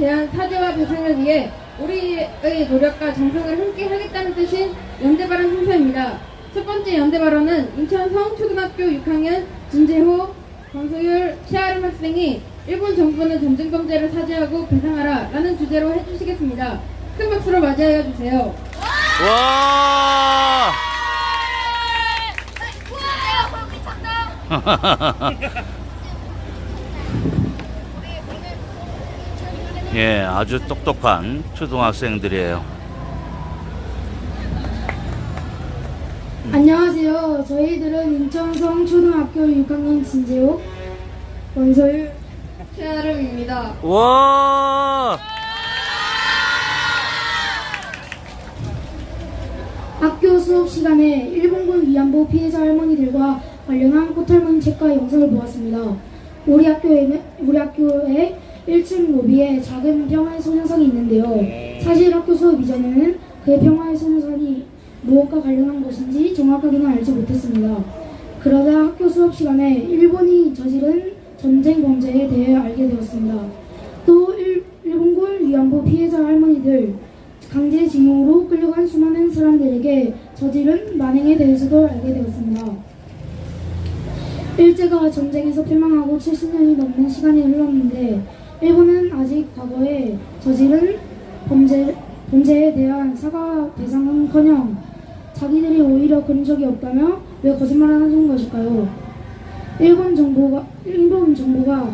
대한 사죄와 배상을 위해 우리의 노력과 정성을 함께 하겠다는 뜻인 연대발언 순서입니다. 첫 번째 연대발언은 인천 서흥초등학교 6학년 진재호, 권소율, 최아름 학생이 일본 정부는 전쟁범죄를 사죄하고 배상하라 라는 주제로 해주시겠습니다. 큰 박수로 맞이하여 주세요. 와! 예, 아주 똑똑한 초등학생들이에요. 안녕하세요. 저희들은 인천성 초등학교 6학년 진재호, 원서율, 최아름입니다. 와! 학교 수업 시간에 일본군 위안부 피해자 할머니들과 관련한 꽃할머니 책과 영상을 보았습니다. 우리 학교에 1층 로비에 작은 평화의 소녀상이 있는데요. 사실 학교 수업 이전에는 그 평화의 소녀상이 무엇과 관련한 것인지 정확하게는 알지 못했습니다. 그러다 학교 수업 시간에 일본이 저지른 전쟁 범죄에 대해 알게 되었습니다. 또 일본군 위안부 피해자 할머니들, 강제징용으로 끌려간 수많은 사람들에게 저지른 만행에 대해서도 알게 되었습니다. 일제가 전쟁에서 패망하고 70년이 넘는 시간이 흘렀는데 일본은 아직 과거에 저지른 범죄에 대한 사과 배상은커녕 자기들이 오히려 그런 적이 없다며 왜 거짓말을 하는 것일까요? 일본 정부가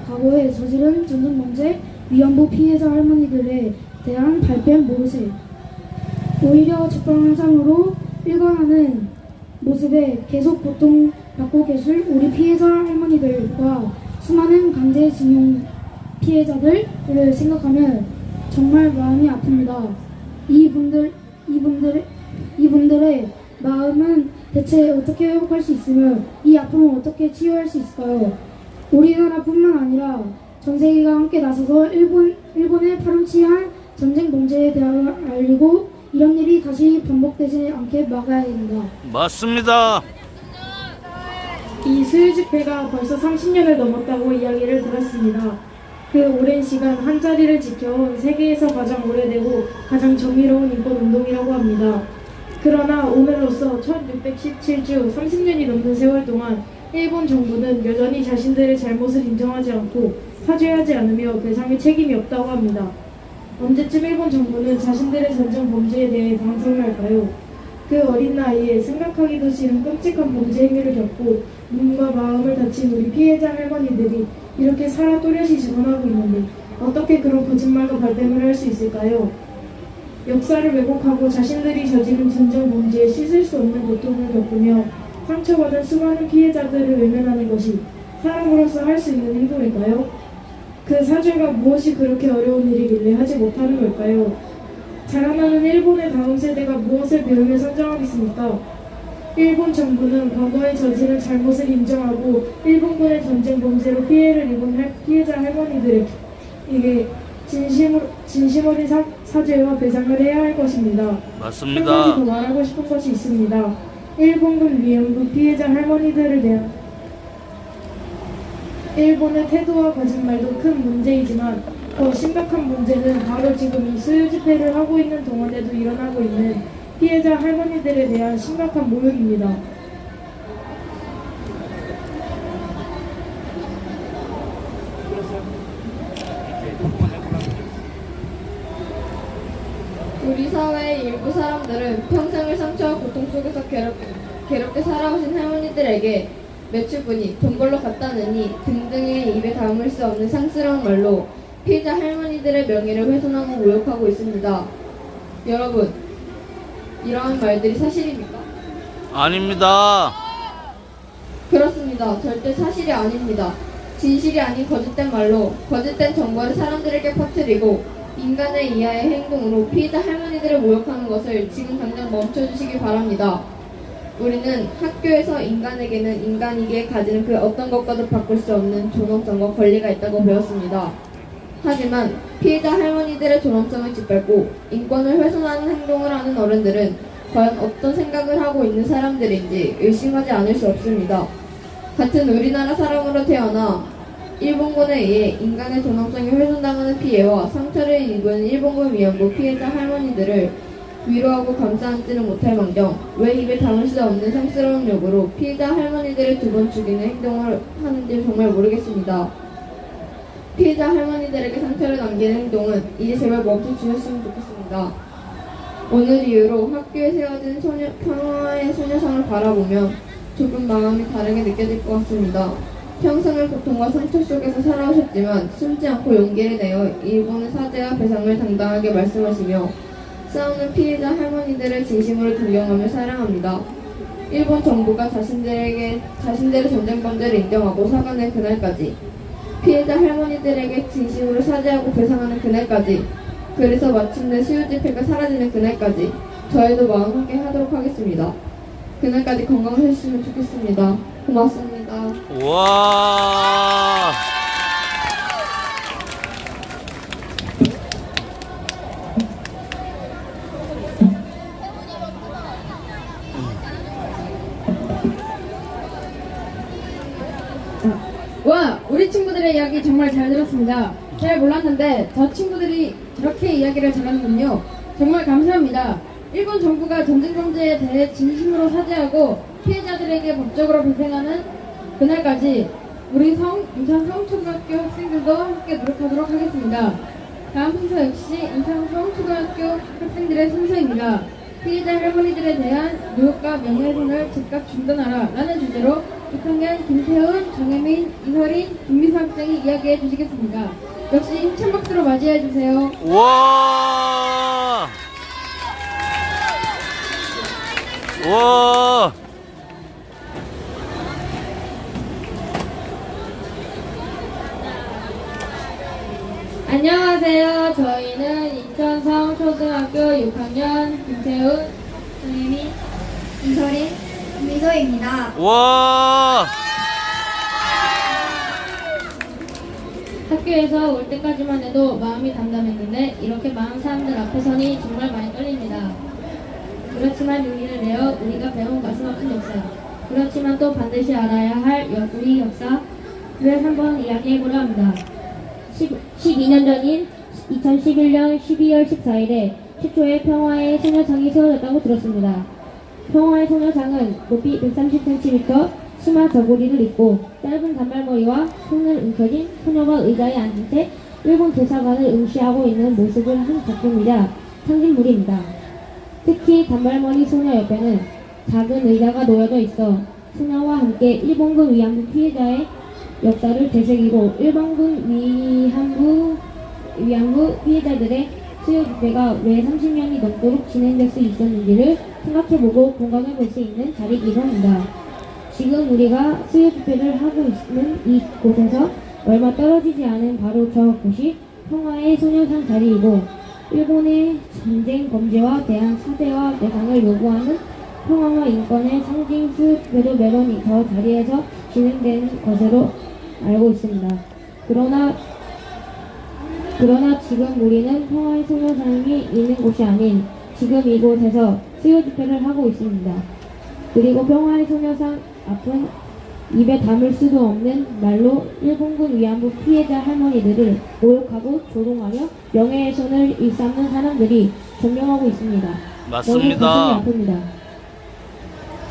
과거에 저지른 전쟁 범죄 위안부 피해자 할머니들에 대한 발뺌 모습, 오히려 적반하장으로 일관하는 모습에 계속 고통받고 계실 우리 피해자 할머니들과 수많은 강제징용 피해자들을 생각하면 정말 마음이 아픕니다. 이분들의 마음은 대체 어떻게 회복할 수 있으며 이 아픔을 어떻게 치유할 수 있을까요? 우리나라뿐만 아니라 전 세계가 함께 나서서 일본의 파렴치한 전쟁 범죄에 대해 알리고 이런 일이 다시 반복되지 않게 막아야 됩니다. 맞습니다. 이 수요 집회가 벌써 30년을 넘었다고 이야기를 들었습니다. 그 오랜 시간 한자리를 지켜온 세계에서 가장 오래되고 가장 정의로운 인권운동이라고 합니다. 그러나 오늘로써 1617주 30년이 넘는 세월 동안 일본 정부는 여전히 자신들의 잘못을 인정하지 않고 사죄하지 않으며 배상의 책임이 없다고 합니다. 언제쯤 일본 정부는 자신들의 전쟁 범죄에 대해 반성을 할까요? 그 어린 나이에 생각하기도 싫은 끔찍한 범죄 행위를 겪고 눈과 마음을 다친 우리 피해자 할머니들이 이렇게 살아 또렷이 증언하고 있는데 어떻게 그런 거짓말과 발뺌을 할 수 있을까요? 역사를 왜곡하고 자신들이 저지른 전쟁 범죄에 씻을 수 없는 고통을 겪으며 상처받은 수많은 피해자들을 외면하는 것이 사람으로서 할 수 있는 행동일까요? 그 사죄가 무엇이 그렇게 어려운 일이길래 하지 못하는 걸까요? 자라나는 일본의 다음 세대가 무엇을 배우며 성장하겠습니까? 일본 정부는 과거에 저지른 잘못을 인정하고 일본군의 전쟁 범죄로 피해를 입은 피해자 할머니들에게 진심 어린 사죄와 배상을 해야 할 것입니다. 맞습니다. 한 가지 더 말하고 싶은 것이 있습니다. 일본군 위안부 피해자 할머니들에 대한 일본의 태도와 거짓말도 큰 문제이지만 더 심각한 문제는 바로 지금 이 수요 집회를 하고 있는 동안에도 일어나고 있는 피해자 할머니들에 대한 심각한 모욕입니다. 우리 사회의 일부 사람들은 평생을 상처와 고통 속에서 괴롭게 살아오신 할머니들에게 매출분이 돈 벌러 갔다느니 등등의 입에 담을 수 없는 상스러운 말로 피해자 할머니들의 명예를 훼손하고 모욕하고 있습니다. 여러분, 이러한 말들이 사실입니까? 아닙니다. 그렇습니다. 절대 사실이 아닙니다. 진실이 아닌 거짓된 말로 거짓된 정보를 사람들에게 퍼뜨리고 인간의 이하의 행동으로 피해자 할머니들을 모욕하는 것을 지금 당장 멈춰주시기 바랍니다. 우리는 학교에서 인간에게는 인간이기에 가지는 그 어떤 것과도 바꿀 수 없는 존엄성과 권리가 있다고 배웠습니다. 하지만 피해자 할머니들의 존엄성을 짓밟고 인권을 훼손하는 행동을 하는 어른들은 과연 어떤 생각을 하고 있는 사람들인지 의심하지 않을 수 없습니다. 같은 우리나라 사람으로 태어나 일본군에 의해 인간의 존엄성이 훼손당하는 피해와 상처를 입은 일본군 위안부 피해자 할머니들을 위로하고 감싸안지는 못할 망정 왜 입에 담을 수 없는 성스러운 욕으로 피해자 할머니들을 두 번 죽이는 행동을 하는지 정말 모르겠습니다. 피해자 할머니들에게 상처를 남기는 행동은 이제 제발 멈춰주셨으면 좋겠습니다. 오늘 이후로 학교에 세워진 평화의 소녀상을 바라보면 조금 마음이 다르게 느껴질 것 같습니다. 평생을 고통과 상처 속에서 살아오셨지만 숨지 않고 용기를 내어 일본의 사죄와 배상을 당당하게 말씀하시며 싸우는 피해자 할머니들을 진심으로 존경하며 사랑합니다. 일본 정부가 자신들의 전쟁 범죄를 인정하고 사과하는 그날까지, 피해자 할머니들에게 진심으로 사죄하고 배상하는 그날까지, 그래서 마침내 수요 집회가 사라지는 그날까지 저희도 마음 함께 하도록 하겠습니다. 그날까지 건강하셨으면 좋겠습니다. 고맙습니다. 와. 와, 우리 친구들의 이야기 정말 잘 들었습니다. 잘 몰랐는데 저 친구들이 저렇게 이야기를 잘하는군요. 정말 감사합니다. 일본 정부가 전쟁범죄에 대해 진심으로 사죄하고 피해자들에게 법적으로 배상하는 그날까지 우리 인천 서울초등학교 학생들도 함께 노력하도록 하겠습니다. 다음 순서 역시 인천 서울초등학교 학생들의 순서입니다. 피해자 할머니들에 대한 모욕과 명예훼손을 즉각 중단하라 라는 주제로 6학년 김태훈, 정혜민, 이설인, 김미수 학생이 이야기해 주시겠습니다. 역시 힘찬 박수로 맞이해 주세요. 와. 와. 안녕하세요. 저희는 인천성 초등학교 6학년 김태훈, 정혜민, 이설인, 미소입니다. 와. 학교에서 올 때까지만 해도 마음이 담담했는데 이렇게 많은 사람들 앞에 서니 정말 많이 떨립니다. 그렇지만 용기를 내어 우리가 배운 가슴 아픈 역사, 그렇지만 또 반드시 알아야 할 우리 역사를 한번 이야기해보려 합니다. 12년 전인 2011년 12월 14일에 최초의 평화의 소녀상이 세워졌다고 들었습니다. 평화의 소녀상은 높이 130cm, 치마 저고리를 입고 짧은 단발머리와 손을 움켜쥔 소녀가 의자에 앉은 채 일본 대사관을 응시하고 있는 모습을 한 작품이자 상징물입니다. 특히 단발머리 소녀 옆에는 작은 의자가 놓여져 있어 소녀와 함께 일본군 위안부 피해자의 역사를 되새기고 일본군 위안부 피해자들의 수요 집회가 왜 30년이 넘도록 진행될 수 있었는지를 생각해보고 공감해볼 수 있는 자리이기도 합니다. 지금 우리가 수요 집회를 하고 있는 이곳에서 얼마 떨어지지 않은 바로 저곳이 평화의 소녀상 자리이고 일본의 전쟁 범죄와 대한 사죄와 배상을 요구하는 평화와 인권의 상징 수요 집회도 매번 저 자리에서 진행되는 것으로 알고 있습니다. 그러나 지금 우리는 평화의 소녀상이 있는 곳이 아닌 지금 이곳에서 수요 집회를 하고 있습니다. 그리고 평화의 소녀상 앞은 입에 담을 수도 없는 말로 일본군 위안부 피해자 할머니들을 모욕하고 조롱하며 명예훼손을 일삼는 사람들이 존경하고 있습니다. 맞습니다. 너무 가슴이 아픕니다.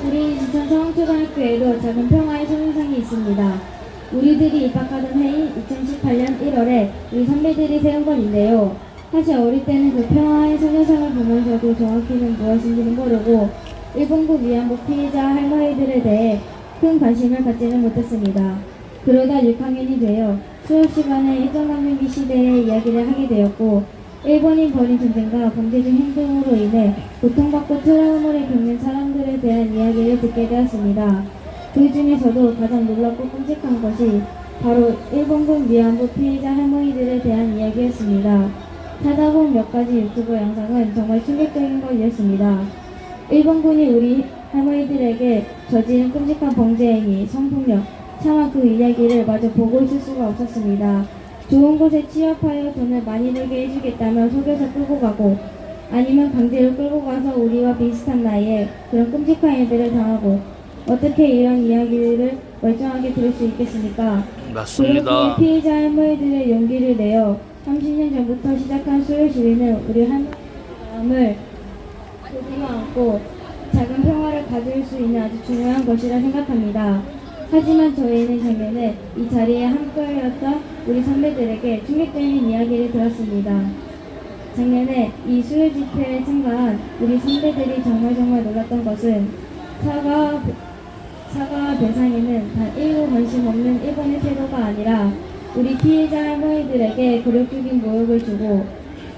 우리 인천 서울초등학교에도 작은 평화의 소녀상이 있습니다. 우리들이 입학하던 해인 2018년 1월에 우리 선배들이 세운 건인데요. 사실 어릴 때는 그 평화의 소녀상을 보면서도 정확히는 무엇인지는 모르고 일본군 위안부 피해자 할머니들에 대해 큰 관심을 갖지는 못했습니다. 그러다 6학년이 되어 수업 시간에 일제강점기 시대의 이야기를 하게 되었고 일본인 벌인 전쟁과 범죄적 행동으로 인해 고통받고 트라우마를 겪는 사람들에 대한 이야기를 듣게 되었습니다. 그 중에서도 가장 놀랍고 끔찍한 것이 바로 일본군 위안부 피해자 할머니들에 대한 이야기였습니다. 찾아본 몇 가지 유튜브 영상은 정말 충격적인 것이었습니다. 일본군이 우리 할머니들에게 저지른 끔찍한 범죄행위, 성폭력, 차마 그 이야기를 마저 보고 있을 수가 없었습니다. 좋은 곳에 취업하여 돈을 많이 벌게 해주겠다며 속여서 끌고 가고 아니면 강제로 끌고 가서 우리와 비슷한 나이에 그런 끔찍한 일들을 당하고 어떻게 이런 이야기를 멀쩡하게 들을 수 있겠습니까? 맞습니다. 그렇게 피해자 할머니들의 용기를 내어 30년 전부터 시작한 수요 시위는 우리 할머니의 마음을 조지마 않고 작은 평화를 가질 수 있는 아주 중요한 것이라 생각합니다. 하지만 저희는 작년에 이 자리에 함께하였던 우리 선배들에게 충격적인 이야기를 들었습니다. 작년에 이 수요 집회에 참가한 우리 선배들이 정말 놀랐던 것은 사과와 배상에는 단 1도 관심 없는 일본의 태도가 아니라 우리 피해자 할머니들에게 굴욕적인 모욕을 주고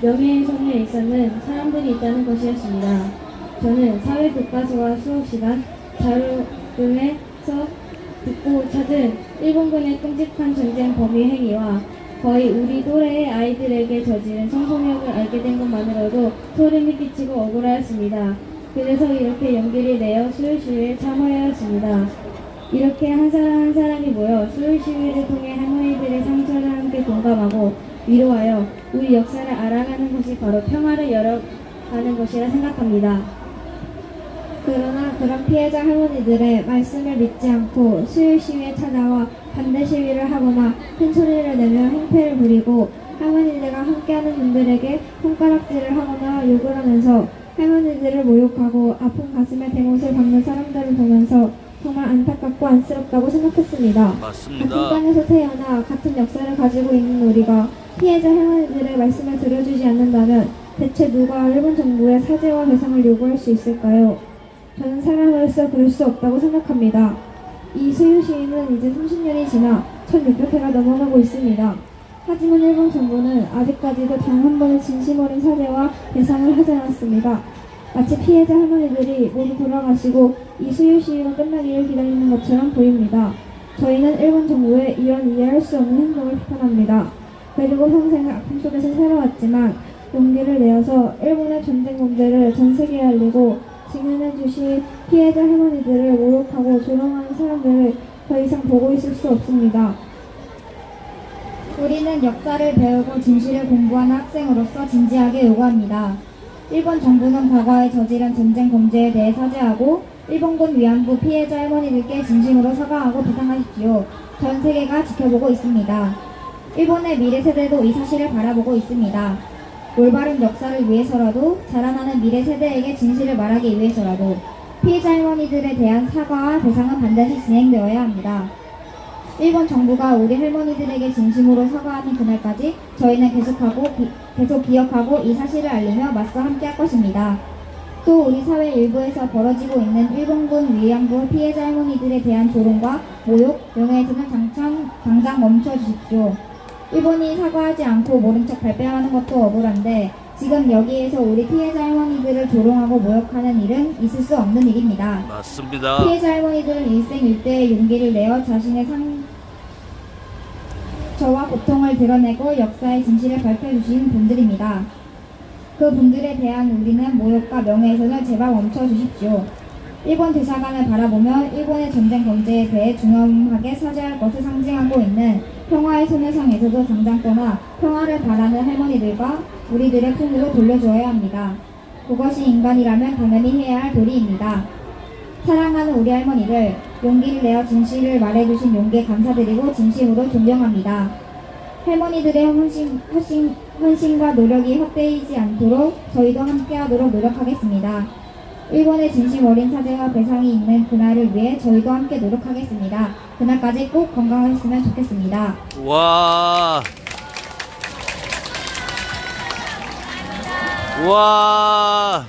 명예훼손에 있었는 사람들이 있다는 것이었습니다. 저는 사회 교과서와 수업 시간 자료 등에서 듣고 찾은 일본군의 끔찍한 전쟁 범위 행위와 거의 우리 또래의 아이들에게 저지른 성폭력을 알게 된 것만으로도 소름이 끼치고 억울하였습니다. 그래서 이렇게 용기를 내어 수요 시위에 참여하였습니다. 이렇게 한 사람 한 사람이 모여 수요 시위를 통해 할머니들의 상처를 함께 공감하고 위로하여 우리 역사를 알아가는 것이 바로 평화를 열어가는 것이라 생각합니다. 그러나 그런 피해자 할머니들의 말씀을 믿지 않고 수요 시위에 찾아와 반대 시위를 하거나 큰 소리를 내며 행패를 부리고 할머니들과 함께하는 분들에게 손가락질을 하거나 욕을 하면서 할머니들을 모욕하고 아픈 가슴에 대못을 박는 사람들을 보면서 정말 안타깝고 안쓰럽다고 생각했습니다. 같은 맞습니다. 땅에서 태어나 같은 역사를 가지고 있는 우리가 피해자 할머니들의 말씀을 들어주지 않는다면 대체 누가 일본 정부의 사죄와 배상을 요구할 수 있을까요? 저는 사람으로서 그럴 수 없다고 생각합니다. 이 수요 시위는 이제 30년이 지나 1600회가 넘어가고 있습니다. 하지만 일본 정부는 아직까지도 단 한 번의 진심 어린 사죄와 배상을 하지 않았습니다. 마치 피해자 할머니들이 모두 돌아가시고 이 수요 시위가 끝나기를 기다리는 것처럼 보입니다. 저희는 일본 정부의 이런 이해할 수 없는 행동을 비판합니다. 그리고 평생을 아픔 속에서 살아왔지만 용기를 내어서 일본의 전쟁 범죄를 전 세계에 알리고 증언해 주신 피해자 할머니들을 모욕하고 조롱하는 사람들을 더 이상 보고 있을 수 없습니다. 우리는 역사를 배우고 진실을 공부하는 학생으로서 진지하게 요구합니다. 일본 정부는 과거에 저지른 전쟁 범죄에 대해 사죄하고 일본군 위안부 피해자 할머니들께 진심으로 사과하고 배상하십시오. 전 세계가 지켜보고 있습니다. 일본의 미래 세대도 이 사실을 바라보고 있습니다. 올바른 역사를 위해서라도 자라나는 미래 세대에게 진실을 말하기 위해서라도 피해자 할머니들에 대한 사과와 배상은 반드시 진행되어야 합니다. 일본 정부가 우리 할머니들에게 진심으로 사과하는 그날까지 저희는 계속 기억하고 이 사실을 알리며 맞서 함께할 것입니다. 또 우리 사회 일부에서 벌어지고 있는 일본군 위안부 피해자 할머니들에 대한 조롱과 모욕, 명예훼손을 당장 멈춰주십시오. 일본이 사과하지 않고 모른 척 발뺌하는 것도 억울한데 지금 여기에서 우리 피해자 할머니들을 조롱하고 모욕하는 일은 있을 수 없는 일입니다. 맞습니다. 피해자 할머니들은 일생일대의 용기를 내어 자신의 상처와 고통을 드러내고 역사의 진실을 밝혀주신 분들입니다. 그 분들에 대한 우리는 모욕과 명예훼손을 제발 멈춰주십시오. 일본 대사관을 바라보며 일본의 전쟁 범죄에 대해 중엄하게 사죄할 것을 상징하고 있는 평화의 소녀상에서도 당장 떠나 평화를 바라는 할머니들과 우리들의 품으로 돌려주어야 합니다. 그것이 인간이라면 당연히 해야 할 도리입니다. 사랑하는 우리 할머니들, 용기를 내어 진실을 말해주신 용기에 감사드리고 진심으로 존경합니다. 할머니들의 헌신과 노력이 헛되이지 않도록 저희도 함께하도록 노력하겠습니다. 일본의 진심 어린 사죄와 배상이 있는 그날을 위해 저희도 함께 노력하겠습니다. 그날까지 꼭 건강하셨으면 좋겠습니다. 와. 와.